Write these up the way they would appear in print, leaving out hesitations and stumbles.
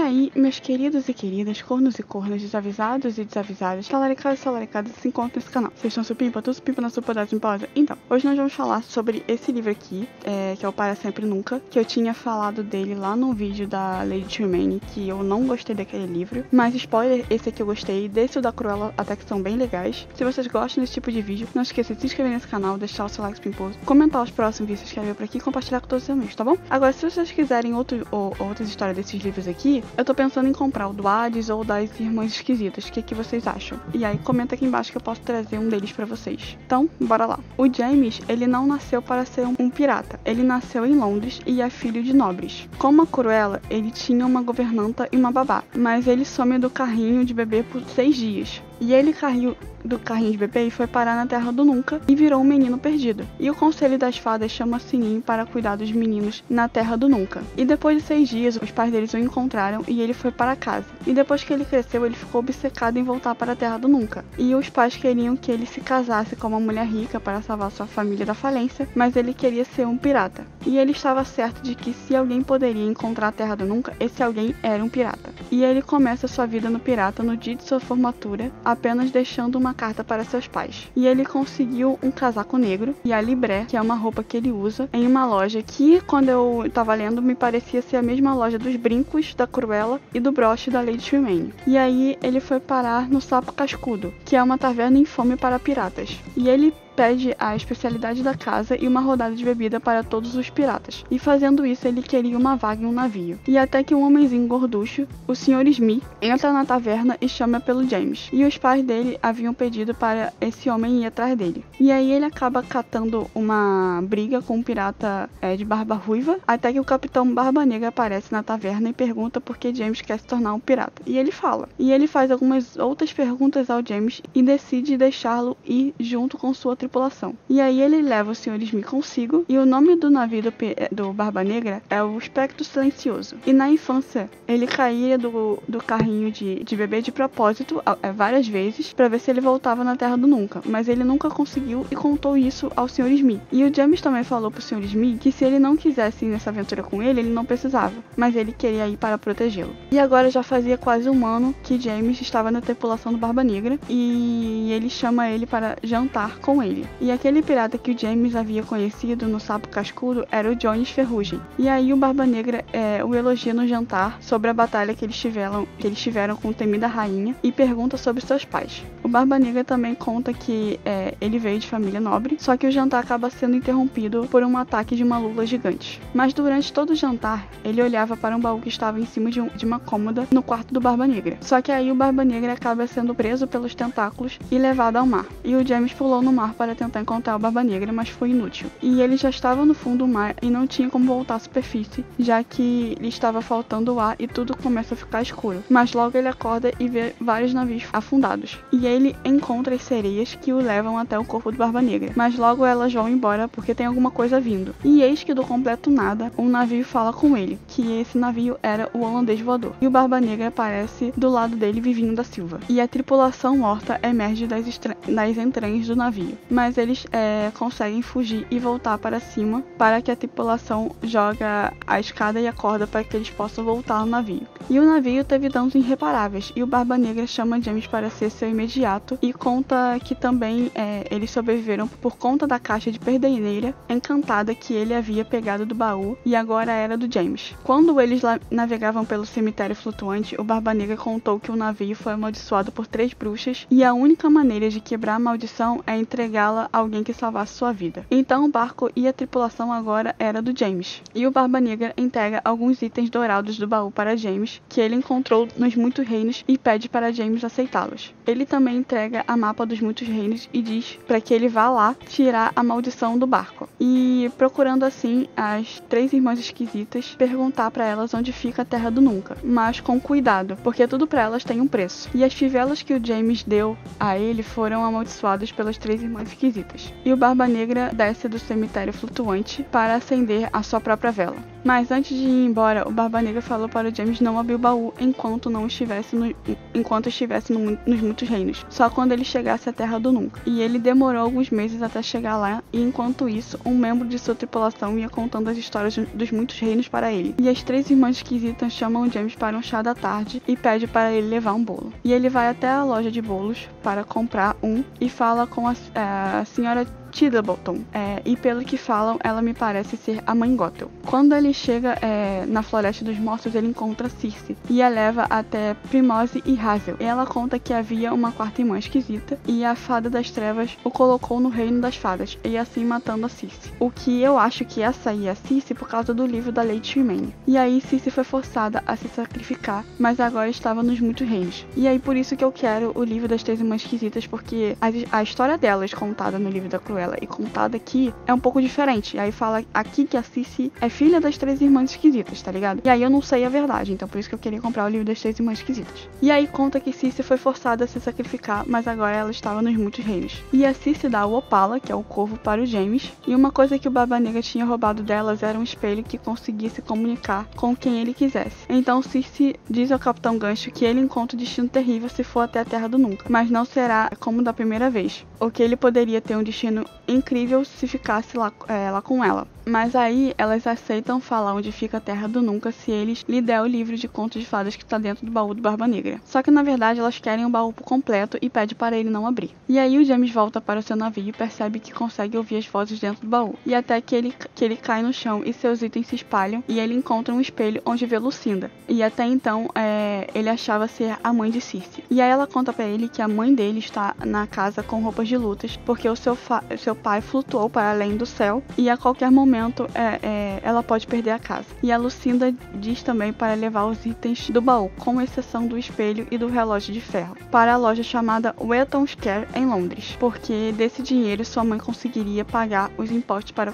aí, meus queridos e queridas, cornos e cornas, desavisados e desavisadas, talaricados e talaricadas se encontram nesse canal. Vocês estão supimpa, tu supimpa na sua podada simposa? Então, hoje nós vamos falar sobre esse livro aqui, que é o Para Sempre Nunca, que eu tinha falado dele lá no vídeo da Lady Tremaine, que eu não gostei daquele livro, mas spoiler, esse aqui eu gostei, desse o da Cruella até que são bem legais. Se vocês gostam desse tipo de vídeo, não esqueça de se inscrever nesse canal, deixar o seu like pimposo, comentar os próximos vídeos, se inscrever por aqui e compartilhar com todos os seus amigos, tá bom? Agora, se vocês quiserem outras histórias desses livros aqui, eu tô pensando em comprar o do Hades ou das Irmãs Esquisitas. O que vocês acham? E aí comenta aqui embaixo que eu posso trazer um deles pra vocês. Então, bora lá. O James, ele não nasceu para ser um pirata. Ele nasceu em Londres e é filho de nobres. Como a Cruella, ele tinha uma governanta e uma babá, mas ele some do carrinho de bebê por 6 dias. E ele caiu do carrinho de bebê e foi parar na Terra do Nunca e virou um menino perdido. E o Conselho das Fadas chama Sininho para cuidar dos meninos na Terra do Nunca. E depois de 6 dias, os pais deles o encontraram e ele foi para casa. E depois que ele cresceu, ele ficou obcecado em voltar para a Terra do Nunca. E os pais queriam que ele se casasse com uma mulher rica para salvar sua família da falência, mas ele queria ser um pirata. E ele estava certo de que se alguém poderia encontrar a Terra do Nunca, esse alguém era um pirata. E ele começa sua vida no pirata no dia de sua formatura, apenas deixando uma carta para seus pais. E ele conseguiu um casaco negro e a libré, que é uma roupa que ele usa, em uma loja que, quando eu tava lendo, me parecia ser a mesma loja dos brincos da Cruella e do broche da Lady Tremaine. E aí ele foi parar no Sapo Cascudo, que é uma taverna infame para piratas. E ele pede a especialidade da casa e uma rodada de bebida para todos os piratas. E fazendo isso, ele queria uma vaga em um navio. E até que um homenzinho gorducho, o Sr. Smith, entra na taverna e chama pelo James. E os pais dele haviam pedido para esse homem ir atrás dele. E aí ele acaba catando uma briga com um pirata de barba ruiva, até que o Capitão Barba Negra aparece na taverna e pergunta por que James quer se tornar um pirata. E ele fala. E ele faz algumas outras perguntas ao James e decide deixá-lo ir junto com sua tripulação. E aí ele leva o Sr. Smith consigo, e o nome do navio do Barba Negra é o Espectro Silencioso. E na infância, ele caía do carrinho de bebê de propósito várias vezes para ver se ele voltava na Terra do Nunca, mas ele nunca conseguiu e contou isso ao Sr. Smith. E o James também falou pro Sr. Smith que se ele não quisesse ir nessa aventura com ele não precisava, mas ele queria ir para protegê-lo. E agora já fazia quase um ano que James estava na tripulação do Barba Negra e ele chama ele para jantar com ele. E aquele pirata que o James havia conhecido no Sapo Cascudo era o Jones Ferrugem. E aí o Barba Negra o elogia no jantar sobre a batalha que eles tiveram com a temida rainha e pergunta sobre seus pais. O Barba Negra também conta que ele veio de família nobre, só que o jantar acaba sendo interrompido por um ataque de uma lula gigante. Mas durante todo o jantar, ele olhava para um baú que estava em cima de uma cômoda no quarto do Barba Negra. Só que aí o Barba Negra acaba sendo preso pelos tentáculos e levado ao mar. E o James pulou no mar para tentar encontrar o Barba Negra, mas foi inútil. E ele já estava no fundo do mar e não tinha como voltar à superfície, já que lhe estava faltando ar e tudo começa a ficar escuro. Mas logo ele acorda e vê vários navios afundados. E ele encontra as sereias que o levam até o corpo do Barba Negra. Mas logo elas vão embora porque tem alguma coisa vindo. E eis que do completo nada, um navio fala com ele, que esse navio era o holandês voador. E o Barba Negra aparece do lado dele vivinho da Silva. E a tripulação morta emerge das entranhas do navio. Mas eles conseguem fugir e voltar para cima para que a tripulação joga a escada e a corda para que eles possam voltar ao navio. E o navio teve danos irreparáveis e o Barba Negra chama James para ser seu imediato e conta que também eles sobreviveram por conta da caixa de perdeneira encantada que ele havia pegado do baú e agora era do James. Quando eles navegavam pelo cemitério flutuante, o Barba Negra contou que o navio foi amaldiçoado por 3 bruxas e a única maneira de quebrar a maldição é entregá-la a alguém que salvasse sua vida. Então o barco e a tripulação agora era do James. E o Barba Negra entrega alguns itens dourados do baú para James, que ele encontrou nos muitos reinos e pede para James aceitá-los. Ele também entrega a mapa dos muitos reinos e diz para que ele vá lá tirar a maldição do barco. E procurando assim as 3 irmãs esquisitas, perguntar para elas onde fica a Terra do Nunca, mas com cuidado, porque tudo para elas tem um preço. E as fivelas que o James deu a ele foram amaldiçoadas pelas 3 irmãs esquisitas. E o Barba Negra desce do cemitério flutuante para acender a sua própria vela. Mas antes de ir embora, o Barba Negra falou para o James não abrir o baú enquanto estivesse nos muitos reinos, só quando ele chegasse à Terra do Nunca. E ele demorou alguns meses até chegar lá, e enquanto isso, um membro de sua tripulação ia contando as histórias dos muitos reinos para ele. E e as 3 irmãs esquisitas chamam o James para um chá da tarde e pede para ele levar um bolo. E ele vai até a loja de bolos para comprar um e fala com a senhora Tiddleton, e pelo que falam, ela me parece ser a mãe Gothel. Quando ele chega na Floresta dos Mortos, ele encontra Circe e a leva até Primose e Hazel. Ela conta que havia uma 4ª irmã esquisita e a Fada das Trevas o colocou no Reino das Fadas, e assim matando a Circe. O que eu acho que essa aí é a Circe por causa do livro da Lady Tremaine. E aí Circe foi forçada a se sacrificar, mas agora estava nos Muitos Reinos. E aí por isso que eu quero o livro das 3 irmãs esquisitas, porque a história delas contada no livro da Cruella e contada aqui é um pouco diferente. E aí fala aqui que a Circe é filha das 3 irmãs esquisitas, tá ligado? E aí eu não sei a verdade, então por isso que eu queria comprar o livro das 3 irmãs esquisitas. E aí conta que Circe foi forçada a se sacrificar, mas agora ela estava nos Muitos Reinos. E a Circe dá o Opala, que é o corvo, para o James, e uma coisa que o Barba Negra tinha roubado delas era um espelho que conseguia se comunicar com quem ele quisesse. Então Circe diz ao Capitão Gancho que ele encontra o destino terrível se for até a Terra do Nunca, mas não será como da primeira vez, ou que ele poderia ter um destino incrível se ficasse lá com ela. Mas aí elas aceitam falar onde fica a Terra do Nunca se eles lhe der o livro de contos de fadas que está dentro do baú do Barba Negra. Só que na verdade elas querem o baú completo e pede para ele não abrir. E aí o James volta para o seu navio e percebe que consegue ouvir as vozes dentro do baú. E até que ele cai no chão e seus itens se espalham e ele encontra um espelho onde vê Lucinda. E até então ele achava ser a mãe de Circe. E aí ela conta para ele que a mãe dele está na casa com roupas de lutas porque o seu pai flutuou para além do céu e a qualquer momento ela pode perder a casa. E a Lucinda diz também para levar os itens do baú, com exceção do espelho e do relógio de ferro, para a loja chamada Wetton Square em Londres, porque desse dinheiro sua mãe conseguiria pagar os impostos para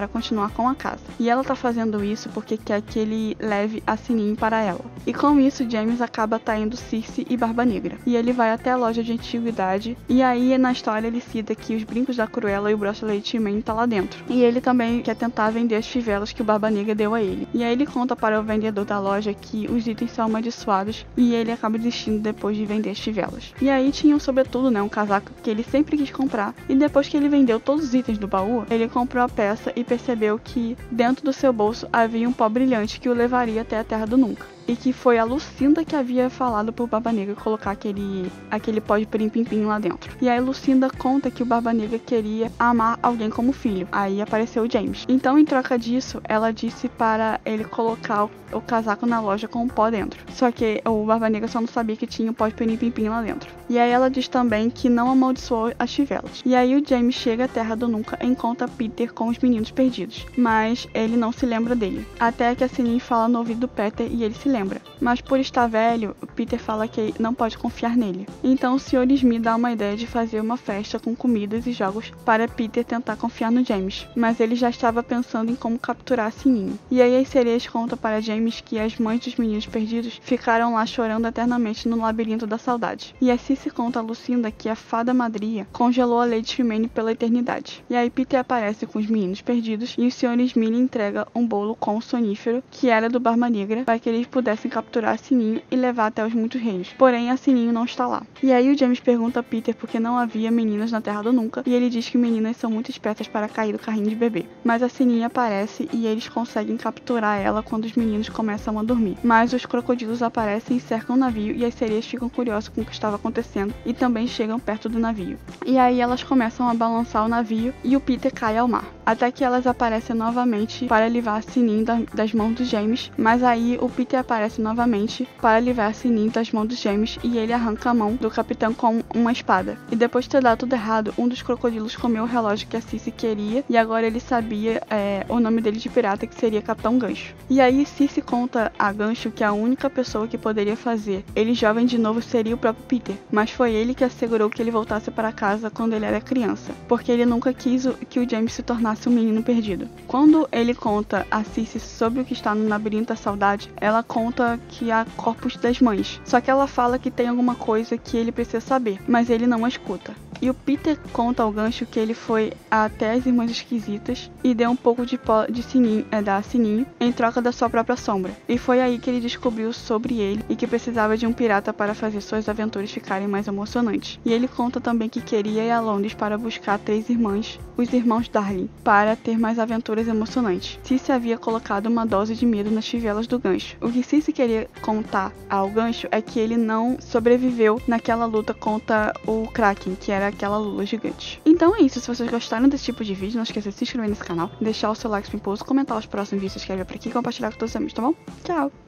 continuar com a casa. E ela tá fazendo isso porque quer que ele leve a Sininho para ela. E com isso, James acaba traindo Circe e Barba Negra. E ele vai até a loja de antiguidade, e aí na história ele cita que os brincos da Cruella e o bracelete Tremaine tá lá dentro. E ele também quer tentar vender as fivelas que o Barba Negra deu a ele. E aí ele conta para o vendedor da loja que os itens são amaldiçoados e ele acaba desistindo depois de vender as fivelas. E aí tinha sobretudo, um casaco que ele sempre quis comprar, e depois que ele vendeu todos os itens do baú, ele comprou a peça e percebeu que dentro do seu bolso havia um pó brilhante que o levaria até a Terra do Nunca. E que foi a Lucinda que havia falado pro Barba Negra colocar aquele pó de pirim-pim-pim lá dentro. E aí Lucinda conta que o Barba Negra queria amar alguém como filho. Aí apareceu o James. Então, em troca disso, ela disse para ele colocar o casaco na loja com o pó dentro. Só que o Barba Negra só não sabia que tinha o pó de pirim-pim-pim lá dentro. E aí ela diz também que não amaldiçoou as fivelas. E aí o James chega à Terra do Nunca e encontra Peter com os meninos perdidos. Mas ele não se lembra dele. Até que a Sininho fala no ouvido do Peter e ele se lembra. Mas por estar velho, Peter fala que não pode confiar nele. Então o Sr. Smith dá uma ideia de fazer uma festa com comidas e jogos para Peter tentar confiar no James. Mas ele já estava pensando em como capturar a Sininho. E aí as sereias contam para James que as mães dos meninos perdidos ficaram lá chorando eternamente no labirinto da saudade. E assim se conta a Lucinda que a fada madrinha congelou a Lady Tremaine pela eternidade. E aí Peter aparece com os meninos perdidos e o Sr. Smith entrega um bolo com sonífero que era do Barba Negra para que eles pudessem capturar a Sininho e levar até os Muitos Reinos. Porém, a Sininho não está lá. E aí o James pergunta a Peter por que não havia meninas na Terra do Nunca, e ele diz que meninas são muito espertas para cair do carrinho de bebê. Mas a Sininho aparece e eles conseguem capturar ela quando os meninos começam a dormir. Mas os crocodilos aparecem e cercam o navio, e as sereias ficam curiosas com o que estava acontecendo e também chegam perto do navio. E aí elas começam a balançar o navio e o Peter cai ao mar. Até que elas aparecem novamente para livrar a Sininho das mãos do James, mas aí o Peter aparece novamente para livrar a Sininho das mãos do James e ele arranca a mão do capitão com uma espada. E depois de ter dado tudo errado, um dos crocodilos comeu o relógio que a Circe queria e agora ele sabia o nome dele de pirata, que seria Capitão Gancho. E aí Circe conta a Gancho que a única pessoa que poderia fazer ele jovem de novo seria o próprio Peter, mas foi ele que assegurou que ele voltasse para casa quando ele era criança, porque ele nunca quis que o James se tornasse um menino perdido. Quando ele conta a Circe sobre o que está no labirinto da saudade, ela conta que há corpos das mães, só que ela fala que tem alguma coisa que ele precisa saber, mas ele não a escuta. E o Peter conta ao Gancho que ele foi até as Irmãs Esquisitas e deu um pouco de pó de sininho em troca da sua própria sombra. E foi aí que ele descobriu sobre ele e que precisava de um pirata para fazer suas aventuras ficarem mais emocionantes. E ele conta também que queria ir a Londres para buscar 3 irmãs, os irmãos Darling, para ter mais aventuras emocionantes. Cici havia colocado uma dose de medo nas fivelas do Gancho. O que Cici queria contar ao Gancho é que ele não sobreviveu naquela luta contra o Kraken, que era aquela lula gigante. Então é isso, se vocês gostaram desse tipo de vídeo, não esqueça de se inscrever nesse canal, deixar o seu like pimposo, comentar os próximos vídeos que você quer ver por aqui e compartilhar com todos os amigos, tá bom? Tchau!